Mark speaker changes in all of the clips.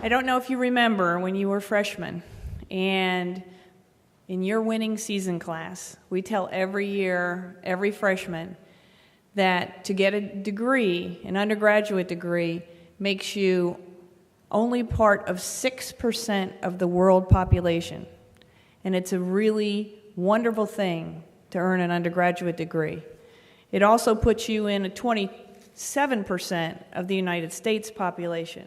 Speaker 1: I don't know if you remember when you were freshmen, and in your winning season class, we tell every year, every freshman, that to get a degree, an undergraduate degree, makes you only part of 6% of the world population. And it's a really wonderful thing to earn an undergraduate degree. It also puts you in a 27% of the United States population.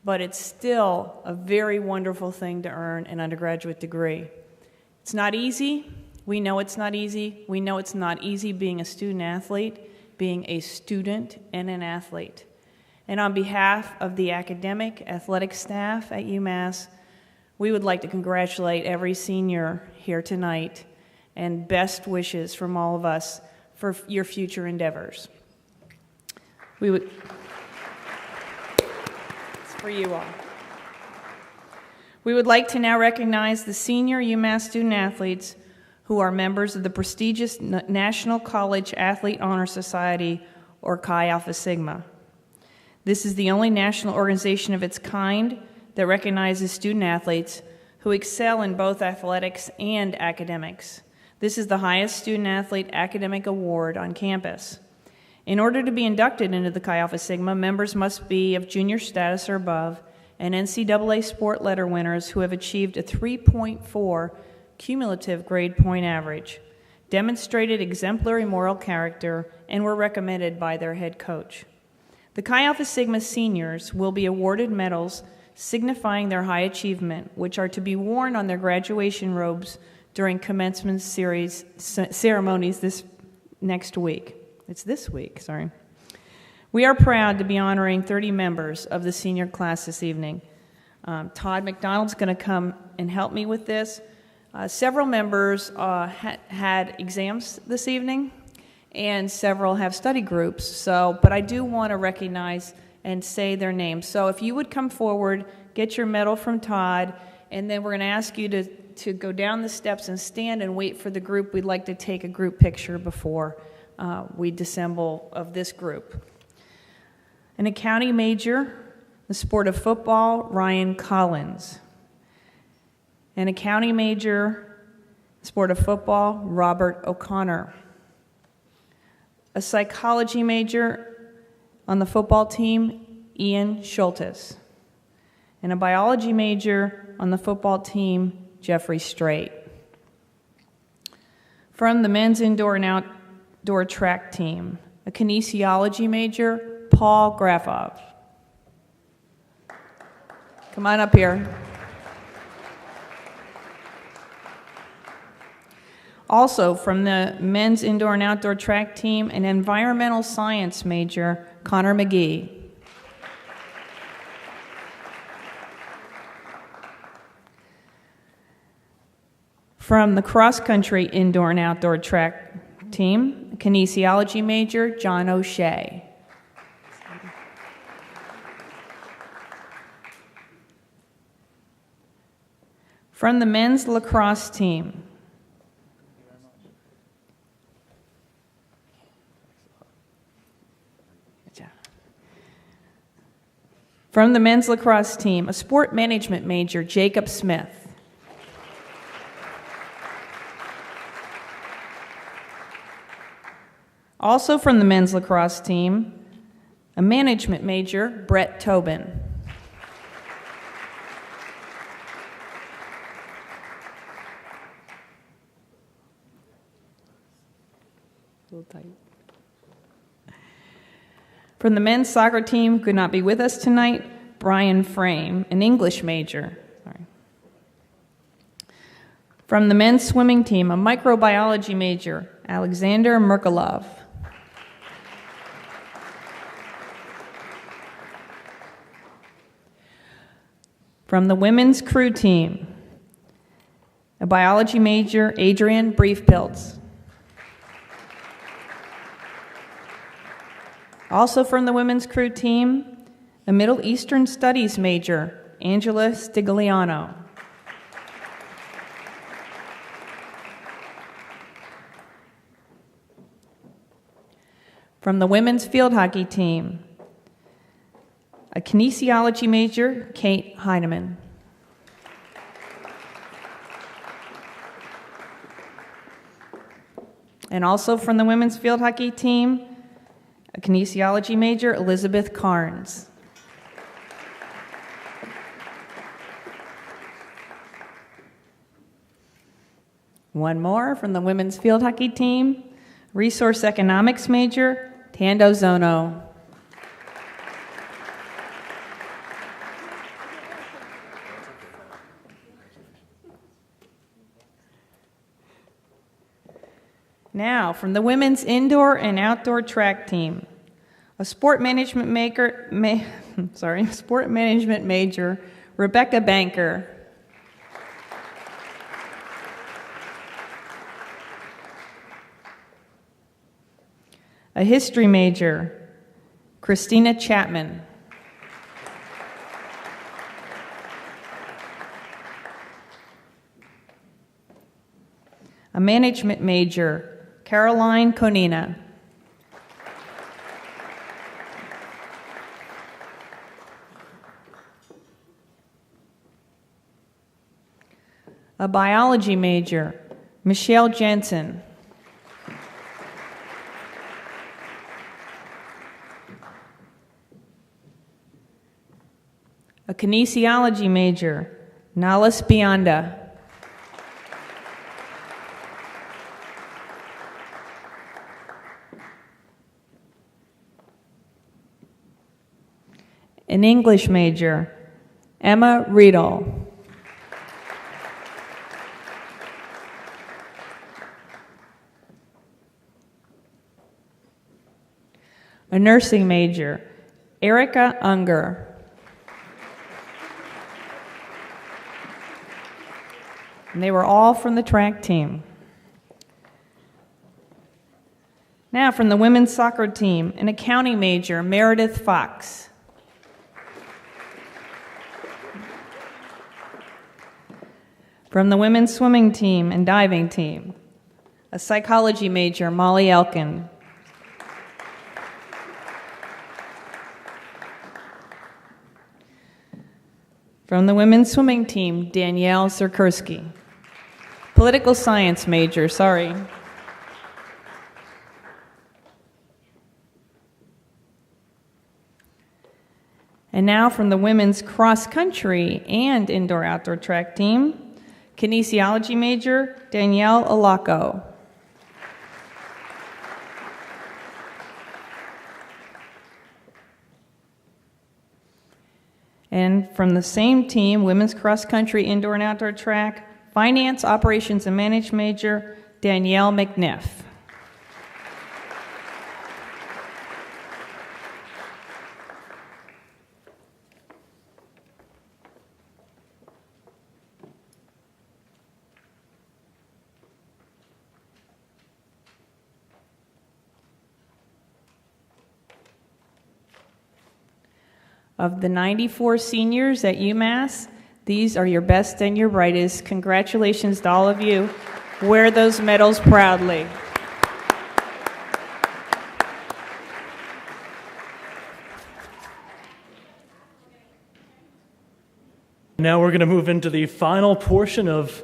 Speaker 1: But it's still a very wonderful thing to earn an undergraduate degree. It's not easy. We know it's not easy. We know it's not easy being a student athlete, being a student and an athlete. And on behalf of the academic, athletic staff at UMass, we would like to congratulate every senior here tonight and best wishes from all of us for your future endeavors. It's for you all. We would like to now recognize the senior UMass student athletes who are members of the prestigious National College Athlete Honor Society, or Chi Alpha Sigma. This is the only national organization of its kind that recognizes student athletes who excel in both athletics and academics. This is the highest student athlete academic award on campus. In order to be inducted into the Chi Alpha Sigma, members must be of junior status or above, and NCAA sport letter winners who have achieved a 3.4 cumulative grade point average, demonstrated exemplary moral character, and were recommended by their head coach. The Chi Alpha Sigma seniors will be awarded medals signifying their high achievement, which are to be worn on their graduation robes during commencement series ceremonies this week. We are proud to be honoring 30 members of the senior class this evening. Todd McDonald's going to come and help me with this. Several members had exams this evening, and several have study groups. But I do want to recognize and say their names. So if you would come forward, get your medal from Todd, and then we're going to ask you to go down the steps and stand and wait for the group. We'd like to take a group picture before we disassemble of this group. An accounting major, the sport of football, Ryan Collins. An accounting major, sport of football, Robert O'Connor. A psychology major on the football team, Ian Schultes. And a biology major on the football team, Jeffrey Strait. From the men's indoor and outdoor track team, a kinesiology major, Paul Grafov. Come on up here. Also, from the men's indoor and outdoor track team, an environmental science major, Connor McGee. From the cross-country indoor and outdoor track team, kinesiology major, John O'Shea. From the men's lacrosse team, a sport management major, Jacob Smith. Also from the men's lacrosse team, a management major, Brett Tobin. A little tight. From the men's soccer team, could not be with us tonight, Brian Frame, an English major. From the men's swimming team, a microbiology major, Alexander Merkulov. From the women's crew team, a biology major, Adrian Briefpilz. Also from the women's crew team, a Middle Eastern Studies major, Angela Stigliano. From the women's field hockey team, A kinesiology major, Kate Heineman. And also from the women's field hockey team, a kinesiology major, Elizabeth Carnes. One more from the women's field hockey team, resource economics major, Tando Zono. Now, from the women's indoor and outdoor track team, a sport management major, Rebecca Banker. A history major, Christina Chapman. A management major, Caroline Konina. A biology major, Michelle Jensen. A kinesiology major, Nalis Bionda. An English major, Emma Riedel. A nursing major, Erica Unger. And they were all from the track team. Now from the women's soccer team, an accounting major, Meredith Fox. From the women's swimming team and diving team, a psychology major, Molly Elkin. From the women's swimming team, Danielle Sirkursky. Political science major, sorry. And now from the women's cross-country and indoor-outdoor track team, kinesiology major, Danielle Alaco. And from the same team, women's cross-country, indoor and outdoor track, finance, operations, and management major, Danielle McNiff. Of the 94 seniors at UMass, these are your best and your brightest. Congratulations to all of you. Wear those medals proudly.
Speaker 2: Now we're going to move into the final portion of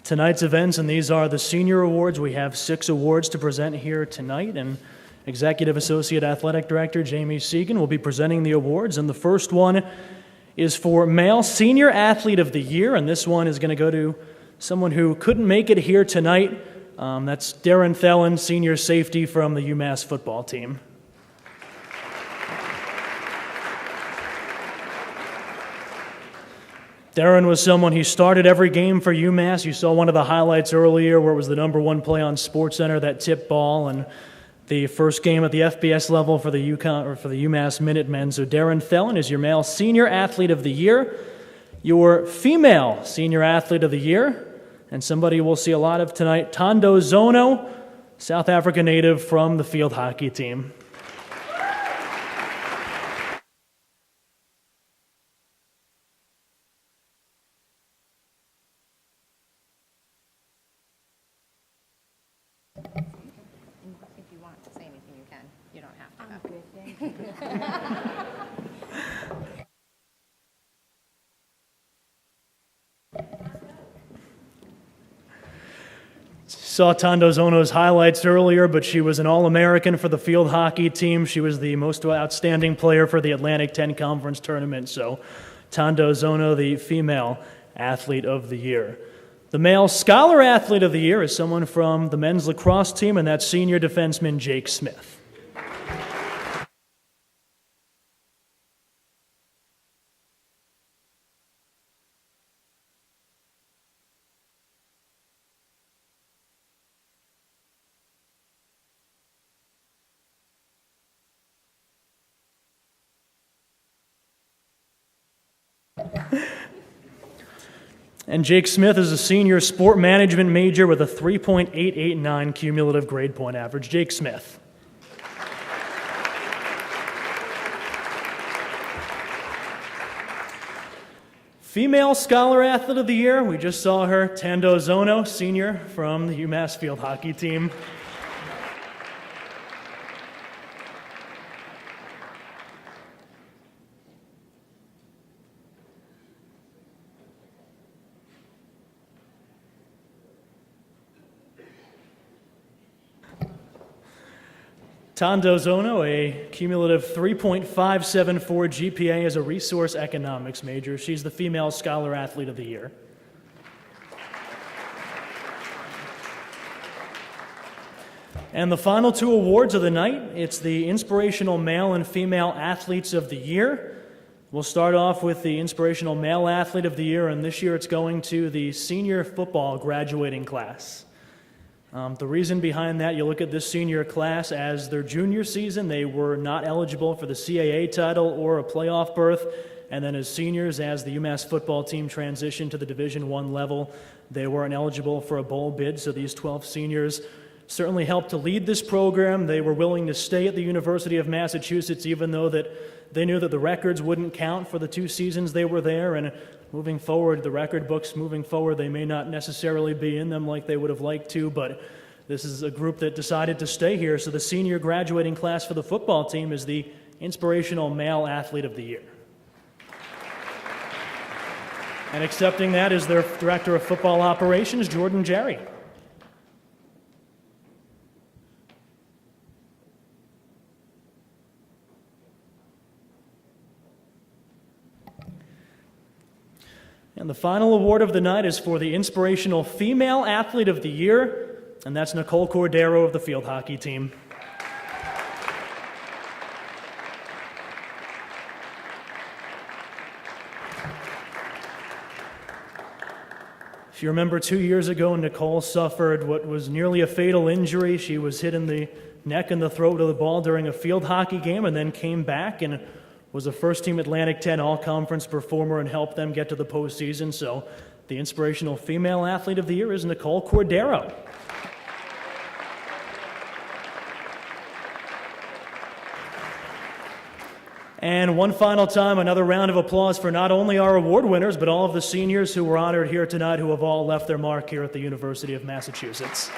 Speaker 2: tonight's events, and these are the senior awards. We have 6 awards to present here tonight, and Executive Associate Athletic Director Jamie Segan will be presenting the awards, and the first one is for Male Senior Athlete of the Year, and this one is going to go to someone who couldn't make it here tonight. That's Darren Thelen, senior safety from the UMass football team. Darren was someone who started every game for UMass. You saw one of the highlights earlier where it was the #1 play on SportsCenter, that tip ball, and the first game at the FBS level for the UMass Minutemen. So Darren Thelen is your Male Senior Athlete of the Year. Your Female Senior Athlete of the Year, and somebody we'll see a lot of tonight, Tando Zono, South Africa native from the field hockey team. saw Tondo Zono's highlights earlier, but she was an All-American for the field hockey team. She was the most outstanding player for the Atlantic 10 Conference Tournament. So Tondo Zono, the female athlete of the year. The male scholar athlete of the year is someone from the men's lacrosse team, and that's senior defenseman Jake Smith. And Jake Smith is a senior sport management major with a 3.889 cumulative grade point average. Jake Smith. Female Scholar Athlete of the Year, we just saw her, Tondo Zono, senior from the UMass field hockey team. Tondo Zono, a cumulative 3.574 GPA as a resource economics major. She's the Female Scholar Athlete of the Year. And the final two awards of the night, it's the Inspirational Male and Female Athletes of the Year. We'll start off with the Inspirational Male Athlete of the Year, and this year it's going to the senior football graduating class. The reason behind that, you look at this senior class, as their junior season, they were not eligible for the CAA title or a playoff berth, and then as seniors, as the UMass football team transitioned to the Division I level, they weren't eligible for a bowl bid, so these 12 seniors certainly helped to lead this program. They were willing to stay at the University of Massachusetts, even though that they knew that the records wouldn't count for the 2 seasons they were there, and moving forward, the record books moving forward, they may not necessarily be in them like they would have liked to, but this is a group that decided to stay here. So the senior graduating class for the football team is the Inspirational Male Athlete of the Year. And accepting that is their Director of Football Operations, Jordan Jerry. And the final award of the night is for the Inspirational Female Athlete of the Year, and that's Nicole Cordero of the field hockey team. If you remember 2 years ago, Nicole suffered what was nearly a fatal injury. She was hit in the neck and the throat with the ball during a field hockey game and then came back and was a first-team Atlantic 10 all-conference performer and helped them get to the postseason. So the Inspirational Female Athlete of the Year is Nicole Cordero. And one final time, another round of applause for not only our award winners, but all of the seniors who were honored here tonight who have all left their mark here at the University of Massachusetts.